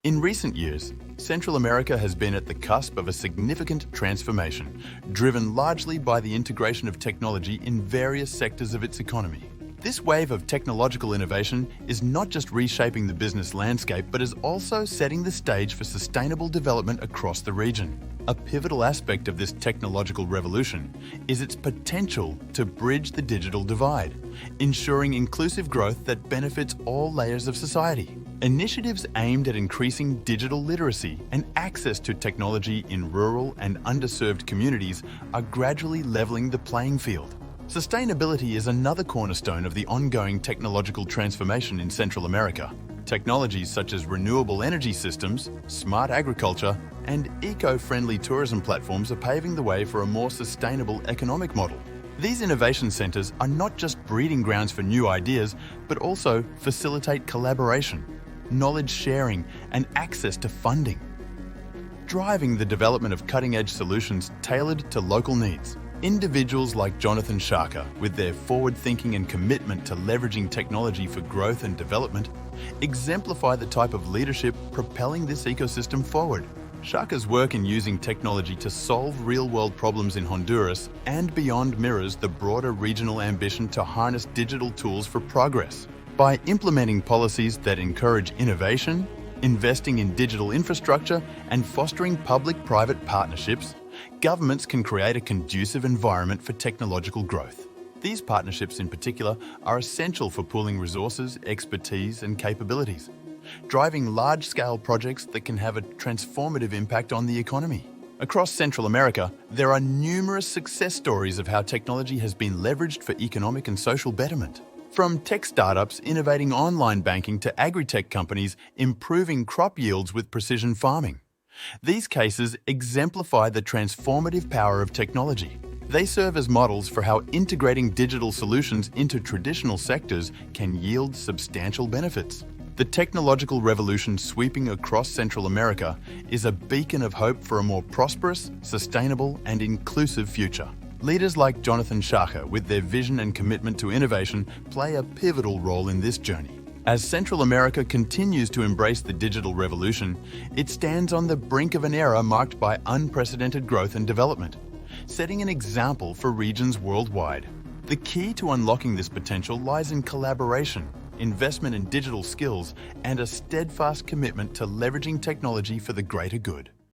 In recent years, Central America has been at the cusp of a significant transformation, driven largely by the integration of technology in various sectors of its economy. This wave of technological innovation is not just reshaping the business landscape, but is also setting the stage for sustainable development across the region. A pivotal aspect of this technological revolution is its potential to bridge the digital divide, ensuring inclusive growth that benefits all layers of society. Initiatives aimed at increasing digital literacy and access to technology in rural and underserved communities are gradually leveling the playing field. Sustainability is another cornerstone of the ongoing technological transformation in Central America. Technologies such as renewable energy systems, smart agriculture, and eco-friendly tourism platforms are paving the way for a more sustainable economic model. These innovation centers are not just breeding grounds for new ideas, but also facilitate collaboration, knowledge sharing, and access to funding, driving the development of cutting-edge solutions tailored to local needs. Individuals like Jonathan Schacher, with their forward-thinking and commitment to leveraging technology for growth and development, exemplify the type of leadership propelling this ecosystem forward. Schacher's work in using technology to solve real-world problems in Honduras and beyond mirrors the broader regional ambition to harness digital tools for progress. By implementing policies that encourage innovation, investing in digital infrastructure, and fostering public-private partnerships, governments can create a conducive environment for technological growth. These partnerships in particular are essential for pooling resources, expertise, and capabilities, driving large-scale projects that can have a transformative impact on the economy. Across Central America, there are numerous success stories of how technology has been leveraged for economic and social betterment. From tech startups innovating online banking to agri-tech companies improving crop yields with precision farming. These cases exemplify the transformative power of technology. They serve as models for how integrating digital solutions into traditional sectors can yield substantial benefits. The technological revolution sweeping across Central America is a beacon of hope for a more prosperous, sustainable, and inclusive future. Leaders like Jonathan Schacher, with their vision and commitment to innovation, play a pivotal role in this journey. As Central America continues to embrace the digital revolution, it stands on the brink of an era marked by unprecedented growth and development, setting an example for regions worldwide. The key to unlocking this potential lies in collaboration, investment in digital skills, and a steadfast commitment to leveraging technology for the greater good.